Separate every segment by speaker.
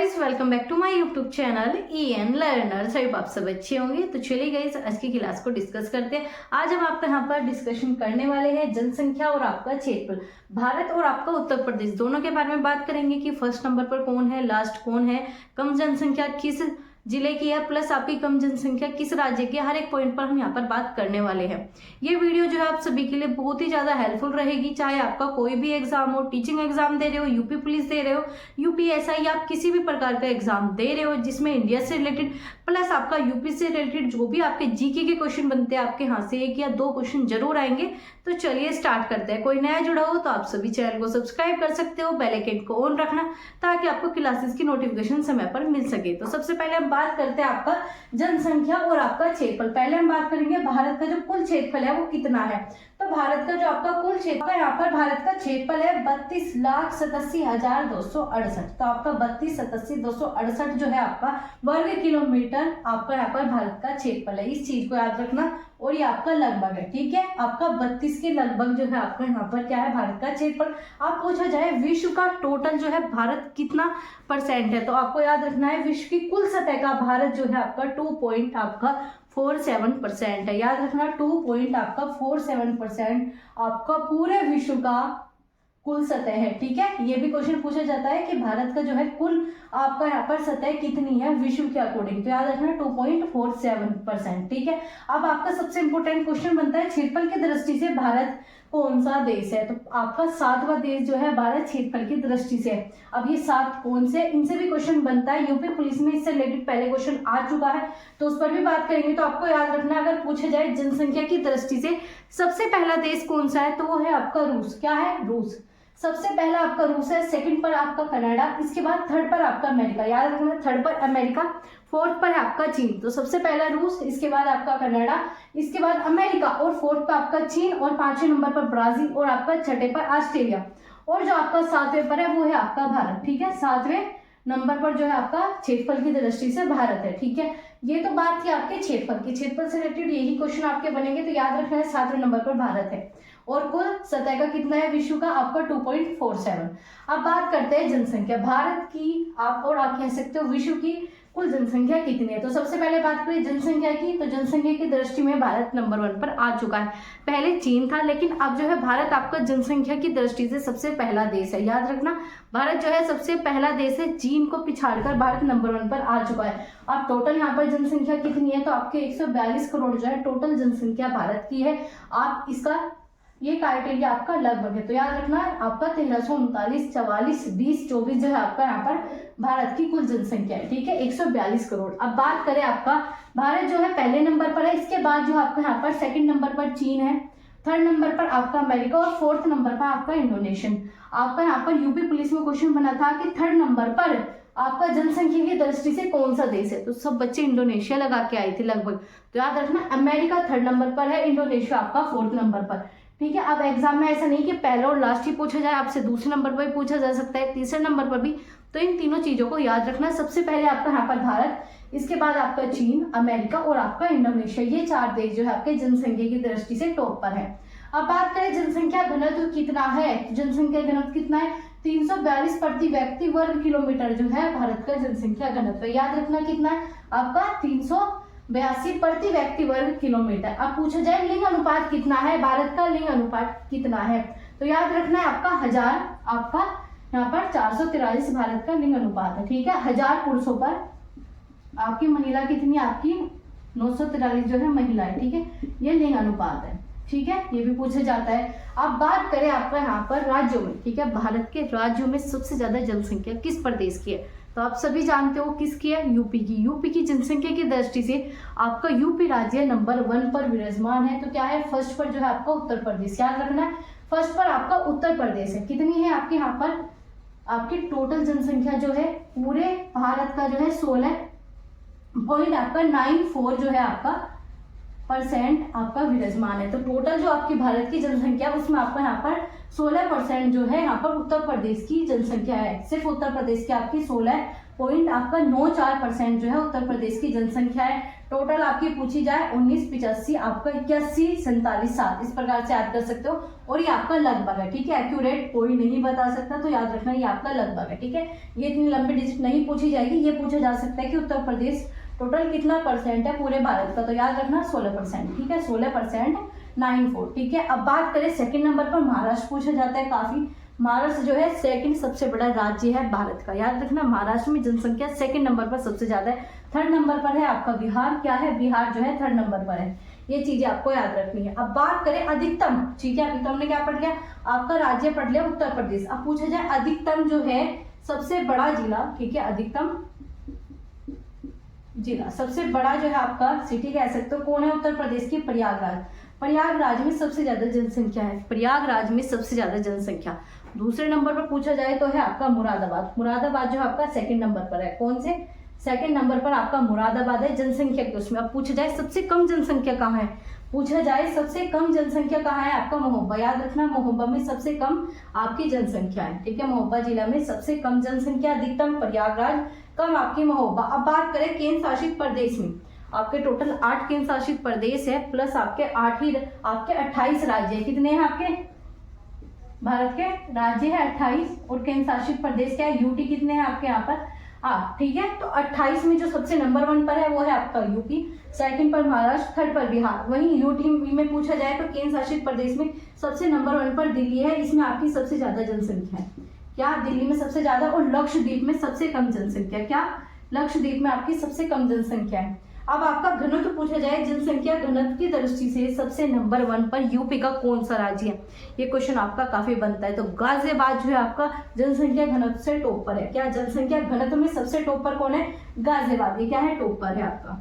Speaker 1: Guys, welcome back to my YouTube channel EN learner. सभी आप सब अच्छे होंगे। तो चलिए गाइस, आज की क्लास को डिस्कस करते हैं। आज हम आपका यहाँ पर डिस्कशन करने वाले हैं जनसंख्या और आपका क्षेत्रफल, भारत और आपका उत्तर प्रदेश दोनों के बारे में बात करेंगे कि फर्स्ट नंबर पर कौन है, लास्ट कौन है, कम जनसंख्या किस जिले की है, प्लस आपकी कम जनसंख्या किस राज्य की है। हर एक पॉइंट पर हम यहाँ पर बात करने वाले हैं। ये वीडियो जो है आप सभी के लिए बहुत ही ज्यादा हेल्पफुल रहेगी, चाहे आपका कोई भी एग्जाम हो, टीचिंग एग्जाम दे रहे हो, यूपी पुलिस दे रहे हो, UPSI, आप किसी भी प्रकार का एग्जाम दे रहे हो जिसमें इंडिया से रिलेटेड प्लस आपका यूपी से रिलेटेड जो भी आपके जीके के क्वेश्चन बनते हैं, आपके यहाँ से 1 या 2 क्वेश्चन जरूर आएंगे। तो चलिए स्टार्ट करते हैं। कोई नया जुड़ा हो तो आप सभी चैनल को सब्सक्राइब कर सकते हो, बेल आइकन को ऑन रखना ताकि आपको क्लासेस की नोटिफिकेशन समय पर मिल सके। तो सबसे पहले हम बात करते हैं आपका जनसंख्या और आपका क्षेत्रफल। पहले हम बात करेंगे भारत का जो कुल क्षेत्रफल है वो कितना है। तो भारत का जो आपका कुल क्षेत्रफल, यहाँ पर भारत का क्षेत्रफल है 32,87,268। तो आपका 32,87,268 जो है आपका वर्ग किलोमीटर आपका यहाँ पर भारत का क्षेत्रफल है। इस चीज को याद रखना। और ये आपका लगभग है, ठीक है। आपका 32 के लगभग जो है आपका यहाँ पर क्या है, भारत का क्षेत्रफल। आप पूछा जाए विश्व का टोटल जो है भारत कितना % है, तो आपको याद रखना है विश्व की कुल सतह का भारत जो है आपका 2.47% है। याद रखना 2.47% आपका पूरे विश्व का कुल सतह है, ठीक है। ये भी क्वेश्चन पूछा जाता है कि भारत का जो है कुल आपका यहाँ पर सतह कितनी है विश्व के अकॉर्डिंग, तो याद रखना 2.47%, ठीक है। अब आपका सबसे इंपॉर्टेंट क्वेश्चन बनता है क्षेत्रफल की दृष्टि से भारत कौन सा देश है। तो आपका 7वां देश जो है भारत क्षेत्रफल की दृष्टि से। अब ये 7 कौन से, इनसे भी क्वेश्चन बनता है। यूपी पुलिस में इससे रिलेटेड पहले क्वेश्चन आ चुका है, तो उस पर भी बात करेंगे। तो आपको याद रखना, अगर पूछा जाए जनसंख्या की दृष्टि से सबसे पहला देश कौन सा है, तो वो है आपका रूस। क्या है, रूस। सबसे पहला आपका रूस है, सेकंड पर आपका कनाडा, इसके बाद थर्ड पर आपका अमेरिका। याद रखना, थर्ड पर अमेरिका, फोर्थ पर आपका चीन। तो सबसे पहला रूस, इसके बाद आपका कनाडा, इसके बाद अमेरिका, और फोर्थ पर आपका चीन, और 5वें नंबर पर ब्राजील, और आपका 6ठे पर ऑस्ट्रेलिया, और जो आपका 7वें पर है वो है आपका भारत, ठीक है। 7वें नंबर पर जो है आपका क्षेत्रफल की दृष्टि से भारत है, ठीक है। ये तो बात थी आपके क्षेत्रफल की। क्षेत्रफल से रिलेटेड यही क्वेश्चन आपके बनेंगे, तो याद रखना है 7वें नंबर पर भारत है। और कुल सतह का कितना है विश्व का, आपका 2.47। अब बात करते हैं जनसंख्या भारत की, आप और आप कह सकते हो विश्व की कुल जनसंख्या कितनी है। तो सबसे पहले बात करें जनसंख्या की, तो जनसंख्या की दृष्टि में भारत नंबर 1 पर आ चुका है। पहले चीन था, लेकिन अब जो है भारत आपका जनसंख्या की दृष्टि से सबसे पहला देश है। याद रखना, भारत जो है सबसे पहला देश है, चीन को पिछाड़कर भारत नंबर 1 पर आ चुका है। अब टोटल यहाँ पर जनसंख्या कितनी है, तो आपके 142 करोड़ जो है टोटल जनसंख्या भारत की है। आप इसका ये क्राइटेरिया आपका लगभग है, तो याद रखना आपका 1339, 44, 20, 24 जो है आपका यहाँ पर भारत की कुल जनसंख्या है, ठीक है, 142 करोड़। अब बात करें आपका भारत जो है पहले नंबर पर है, इसके बाद जो आपका यहाँ पर सेकंड नंबर पर चीन है, थर्ड नंबर पर आपका अमेरिका, और फोर्थ नंबर पर आपका इंडोनेशिया। आपका यहाँ पर यूपी पुलिस में क्वेश्चन बना था कि थर्ड नंबर पर आपका जनसंख्या की दृष्टि से कौन सा देश है, तो सब बच्चे इंडोनेशिया लगा के आए थे लगभग। तो याद रखना अमेरिका थर्ड नंबर पर है, इंडोनेशिया आपका फोर्थ नंबर पर, ठीक है। अब एग्जाम में ऐसा नहीं कि पहला और लास्ट ही पूछा जाए, आपसे दूसरे नंबर पर भी पूछा जा सकता है, तीसरे नंबर पर भी। तो इन तीनों चीजों को याद रखना। सबसे पहले आपका यहाँ पर भारत, इसके बाद आपका चीन, अमेरिका और आपका इंडोनेशिया, ये 4 देश जो है आपके जनसंख्या की दृष्टि से टॉप पर है। अब बात करें जनसंख्या घनत्व कितना है, जनसंख्या घनत्व कितना है, 342 प्रति व्यक्ति वर्ग किलोमीटर जो है भारत का जनसंख्या घनत्व। याद रखना कितना है आपका 382 प्रति व्यक्ति वर्ग किलोमीटर। अब पूछा जाए लिंग अनुपात कितना है, भारत का लिंग अनुपात कितना है, तो याद रखना है आपका 1000, आपका यहाँ पर 443 भारत का लिंग अनुपात है, ठीक है। 1000 पुरुषों पर आपकी महिला कितनी, आपकी 943 जो है महिला है, ठीक है। ये लिंग अनुपात है, ठीक है, ये भी पूछा जाता है। अब बात करें आपका यहाँ पर राज्यों में, ठीक है, भारत के राज्यों में सबसे ज्यादा जनसंख्या किस प्रदेश की है, तो आप सभी जानते हो किसकी है, यूपी की। यूपी की जनसंख्या की दृष्टि से आपका यूपी राज्य नंबर 1 पर विराजमान है। तो क्या है, फर्स्ट पर जो है आपका उत्तर प्रदेश। याद रखना है फर्स्ट पर आपका उत्तर प्रदेश है। कितनी है आपके यहाँ पर, आपकी टोटल जनसंख्या जो है पूरे भारत का जो है 16 पॉइंट आपका 94 जो है आपका परसेंट आपका विराजमान है। तो टोटल जो आपकी भारत की जनसंख्या उसमें आपका यहाँ पर 16% जो है यहाँ पर उत्तर प्रदेश की जनसंख्या है। सिर्फ उत्तर प्रदेश की आपकी 16.94% जो है उत्तर प्रदेश की जनसंख्या है। टोटल आपकी पूछी जाए 19, 85, आपका 81, 47, 7 इस प्रकार से याद कर सकते हो। और ये आपका लगभग है, ठीक है, एक्यूरेट कोई नहीं बता सकता, तो याद रखना ये आपका लगभग है, ठीक है। ये इतनी लंबी डिजिट नहीं पूछी जाएगी, ये पूछा जा सकता है कि उत्तर प्रदेश टोटल कितना परसेंट है पूरे भारत का, तो याद रखना 16%, ठीक है, 16.94, ठीक है। अब बात करें सेकंड नंबर पर महाराष्ट्र पूछा जाता है काफी। महाराष्ट्र जो है सेकंड सबसे बड़ा राज्य है भारत का, याद रखना महाराष्ट्र में जनसंख्या सेकंड नंबर पर सबसे ज्यादा है। थर्ड नंबर पर है आपका बिहार, क्या है, बिहार जो है थर्ड नंबर पर है। ये चीजें आपको याद रखनी है। अब बात करें अधिकतम, ठीक है, अभी तो हमने क्या पढ़ लिया, आपका राज्य पढ़ लिया उत्तर प्रदेश। अब पूछा जाए अधिकतम जो है सबसे बड़ा जिला, ठीक है, अधिकतम जिला सबसे बड़ा जो है आपका सिटी कह सकते हो कौन है उत्तर प्रदेश की, प्रयागराज। प्रयागराज में सबसे ज्यादा जनसंख्या है, प्रयागराज में सबसे ज्यादा जनसंख्या। दूसरे नंबर पर पूछा जाए तो है आपका मुरादाबाद। मुरादाबाद जो आपका सेकंड नंबर पर है, कौन से, सेकंड नंबर पर आपका मुरादाबाद है जनसंख्या के उसमें। अब पूछा जाए सबसे कम जनसंख्या कहाँ है, पूछा जाए सबसे कम जनसंख्या कहाँ है, आपका महोबा। याद रखना महोबा में सबसे कम आपकी जनसंख्या है, ठीक है, महोबा जिला में सबसे कम जनसंख्या, अधिकतम प्रयागराज, कम आपकी महोबा। अब बात करें केंद्र शासित प्रदेश में, आपके टोटल 8 केंद्र शासित प्रदेश है, प्लस आपके 28 राज्य है। कितने हैं आपके भारत के राज्य है 28, और केंद्र शासित प्रदेश क्या है, यूटी कितने हैं आपके यहाँ पर 8, ठीक है। तो 28 में जो सबसे नंबर 1 पर है वो है आपका यूपी, सेकंड पर महाराष्ट्र, थर्ड पर बिहार। वहीं यूटी में पूछा जाए तो केंद्र शासित प्रदेश में सबसे नंबर 1 पर दिल्ली है, इसमें आपकी सबसे ज्यादा जनसंख्या है, क्या, दिल्ली में सबसे ज्यादा। और लक्षद्वीप में सबसे कम जनसंख्या, क्या, लक्षद्वीप में आपकी सबसे कम जनसंख्या है। अब आपका घनत्व पूछा जाए, जनसंख्या घनत्व की दृष्टि से सबसे नंबर 1 पर यूपी का कौन सा राज्य है, ये क्वेश्चन आपका काफी बनता है। तो गाजियाबाद जो है आपका जनसंख्या घनत्व से टॉप पर है, क्या, जनसंख्या घनत्व में सबसे टॉप पर कौन है, गाजियाबाद, ये क्या है, टॉप पर है आपका।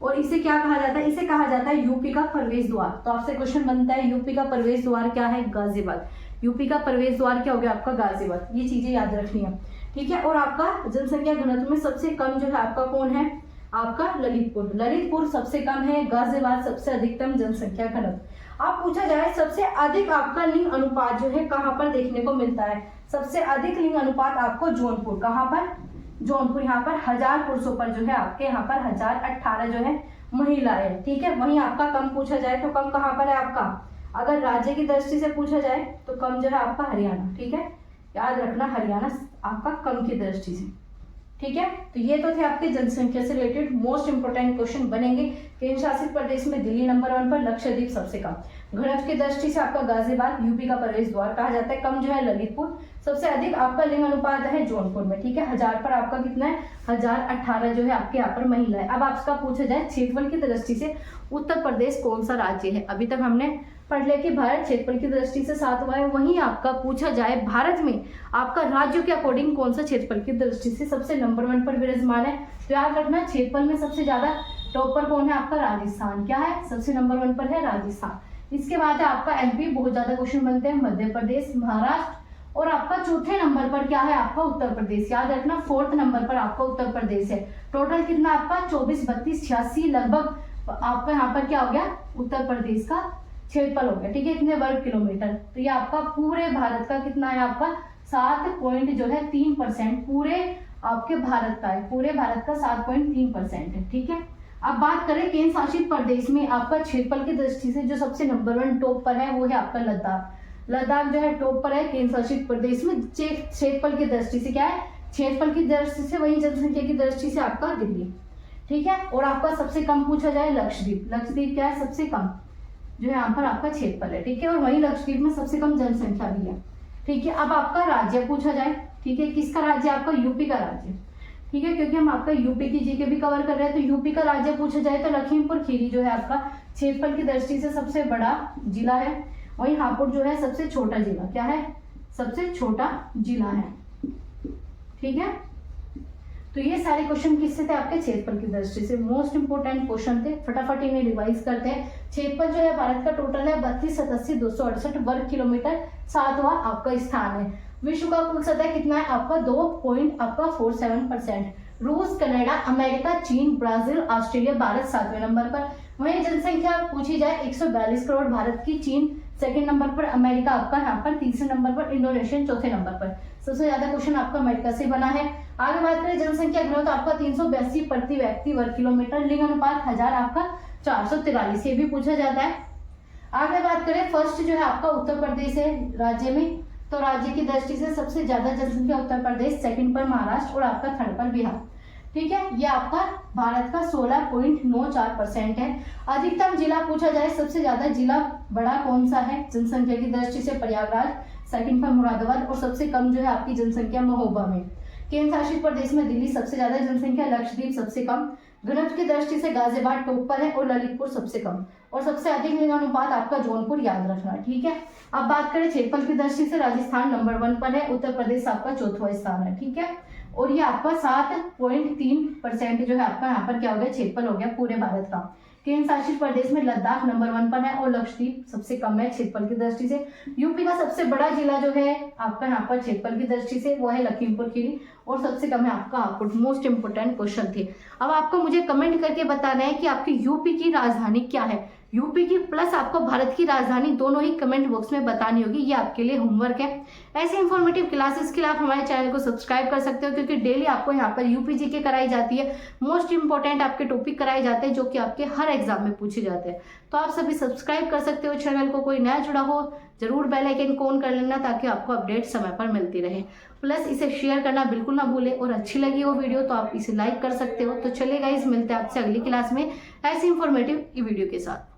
Speaker 1: और इसे क्या कहा जाता है, इसे कहा जाता है यूपी का प्रवेश द्वार। तो आपसे क्वेश्चन बनता है यूपी का प्रवेश द्वार क्या है, गाजियाबाद। यूपी का प्रवेश द्वार क्या हो गया आपका, गाजियाबाद। ये चीजें याद रखनी है, ठीक है। और आपका जनसंख्या घनत्व में सबसे कम जो है आपका कौन है, आपका ललितपुर। ललितपुर सबसे कम है, गाजियाबाद सबसे अधिकतम जनसंख्या घनत्व। अब पूछा जाए सबसे अधिक आपका लिंग अनुपात जो है कहाँ पर देखने को मिलता है, सबसे अधिक लिंग अनुपात आपको जौनपुर, कहाँ पर, जौनपुर, यहाँ पर 1000 पुरुषों पर जो है आपके यहाँ पर 1018 जो है महिलाएं है, ठीक है। वहीं आपका कम पूछा जाए तो कम कहाँ पर है आपका, अगर राज्य की दृष्टि से पूछा जाए तो कम जो है आपका हरियाणा, ठीक है, याद रखना हरियाणा आपका कम की दृष्टि से, ठीक है। तो ये तो थे आपके जनसंख्या से रिलेटेड मोस्ट इंपोर्टेंट क्वेश्चन बनेंगे। केंद्र शासित प्रदेश में दिल्ली नंबर 1 पर, लक्षद्वीप सबसे कम, घनत्व की दृष्टि से आपका गाजियाबाद यूपी का प्रवेश द्वार कहा जाता है, कम जो है ललितपुर, सबसे अधिक आपका लिंग अनुपात है जौनपुर में, ठीक है, 1000 पर आपका कितना है, 1018 जो है आपके यहाँ पर महिला है। अब आपका पूछा जाए क्षेत्रफल की दृष्टि से उत्तर प्रदेश कौन सा राज्य है, अभी तक हमने पढ़ लिया कि भारत क्षेत्रफल की दृष्टि से 7वां है। वहीं आपका पूछा जाए भारत में आपका राज्यों के अकॉर्डिंग कौन सा क्षेत्रफल की दृष्टि से सबसे नंबर 1 पर विराजमान है, तो याद रखना क्षेत्रफल में सबसे ज्यादा टॉप पर कौन है आपका, राजस्थान, क्या है, सबसे नंबर 1 पर है राजस्थान। इसके बाद है आपका एमपी, बहुत ज्यादा क्वेश्चन बनते हैं, मध्य प्रदेश, महाराष्ट्र, और आपका चौथे नंबर पर क्या है आपका उत्तर प्रदेश। याद रखना 4th नंबर पर आपका उत्तर प्रदेश है। टोटल कितना आपका 24, 32, 86 लगभग आपका यहाँ पर क्या हो गया, उत्तर प्रदेश का क्षेत्रफल हो गया, ठीक है, इतने वर्ग किलोमीटर। तो ये आपका पूरे भारत का कितना है आपका 7.3% पूरे आपके भारत का है, पूरे भारत का 7.3% है, ठीक है। अब बात करें केंद्र शासित प्रदेश में आपका क्षेत्रफल की दृष्टि से जो सबसे नंबर 1 टॉप पर है वो है आपका लद्दाख। लद्दाख जो है टॉप पर है केंद्र शासित प्रदेश में, क्षेत्रफल की दृष्टि से क्या है, क्षेत्रफल की दृष्टि से, वही जनसंख्या की दृष्टि से आपका दिल्ली, ठीक है। और आपका सबसे कम पूछा जाए लक्षद्वीप, लक्षद्वीप क्या है, सबसे कम जो है यहाँ पर आपका क्षेत्रफल है, ठीक है, और वही लक्षद्वीप में सबसे कम जनसंख्या भी है, ठीक है। अब आपका राज्य पूछा जाए, ठीक है, किसका राज्य, आपका यूपी का राज्य, ठीक है, क्योंकि हम आपका यूपी की जीके भी कवर कर रहे हैं। तो यूपी का राज्य पूछा जाए तो लखीमपुर खीरी जो है आपका क्षेत्रफल की दृष्टि से सबसे बड़ा जिला है, वही हापुड़ जो है सबसे छोटा जिला, क्या है, सबसे छोटा जिला है, ठीक है। तो ये सारे क्वेश्चन किससे थे, आपके क्षेत्रफल की दृष्टि से मोस्ट इंपोर्टेंट क्वेश्चन थे। फटाफट इन्हें रिवाइज करते हैं। क्षेत्रफल जो है भारत का टोटल है 32,87,268 वर्ग किलोमीटर, 7वां आपका स्थान है। विश्व का कुल सतह कितना है आपका 2.47%। रूस, कनाडा, अमेरिका, चीन, ब्राजील, ऑस्ट्रेलिया, भारत 7वें नंबर पर। वहीं जनसंख्या पूछी जाए 142 करोड़ भारत की, चीन सेकंड नंबर पर, अमेरिका आपका यहाँ पर तीसरे नंबर पर, इंडोनेशिया चौथे नंबर पर। सबसे ज्यादा क्वेश्चन आपका अमेरिका से बना है। आगे बात करें जनसंख्या घनत्व तो आपका 382 प्रति व्यक्ति वर्ग किलोमीटर, लिंग अनुपात 1000 आपका 443, ये भी पूछा जाता है। आगे बात करें फर्स्ट जो है आपका उत्तर प्रदेश है राज्य में, तो राज्य की दृष्टि से सबसे ज्यादा जनसंख्या उत्तर प्रदेश, सेकंड पर महाराष्ट्र और आपका थर्ड पर बिहार। ठीक है, ये आपका भारत का 16.94% है। अधिकतम जिला पूछा जाए, सबसे ज्यादा जिला बड़ा कौन सा है जनसंख्या की दृष्टि से, प्रयागराज, सेकंड पर मुरादाबाद और सबसे कम जो है आपकी जनसंख्या महोबा में। केंद्र शासित प्रदेश में दिल्ली सबसे ज्यादा जनसंख्या, लक्षद्वीप सबसे कम, घनत्व की दृष्टि से गाजियाबाद टॉप पर है और ललितपुर सबसे कम, और सबसे अधिक लिंगानुपात आपका जौनपुर, याद रखना। ठीक है, अब बात करें क्षेत्रफल की दृष्टि से राजस्थान नंबर 1 पर है, उत्तर प्रदेश आपका चौथा स्थान है। ठीक है, और ये आपका 7.3% जो है आपका यहाँ पर क्या हो गया, क्षेत्रफल हो गया पूरे भारत का। केंद्र शासित प्रदेश में लद्दाख नंबर 1 पर है और लक्षद्वीप सबसे कम है क्षेत्रफल की दृष्टि से। यूपी का सबसे बड़ा जिला जो है आपका यहाँ पर क्षेत्रफल की दृष्टि से वो है लखीमपुर खीरी, और सबसे कम है आपका हापुड़। मोस्ट इंपोर्टेंट क्वेश्चन थे। अब आपको मुझे कमेंट करके बताना है कि आपकी यूपी की राजधानी क्या है, यूपी की प्लस आपको भारत की राजधानी, दोनों ही कमेंट बॉक्स में बतानी होगी। ये आपके लिए होमवर्क है। ऐसे इंफॉर्मेटिव क्लासेस के लिए आप हमारे चैनल को सब्सक्राइब कर सकते हो, क्योंकि डेली आपको यहाँ पर यूपी जीके कराई जाती है, मोस्ट इंपोर्टेंट आपके टॉपिक कराए जाते हैं जो कि आपके हर एग्जाम में पूछे जाते हैं। तो आप सभी सब्सक्राइब कर सकते हो चैनल को। कोई नया जुड़ा हो जरूर बेल आइकन को ऑन कर लेना, ताकि आपको अपडेट समय पर मिलती रहे। प्लस इसे शेयर करना बिल्कुल ना भूले, और अच्छी लगी हो वीडियो तो आप इसे लाइक कर सकते हो। तो चलिए गाइस, मिलते हैं आपसे अगली क्लास में ऐसी इंफॉर्मेटिव वीडियो के साथ।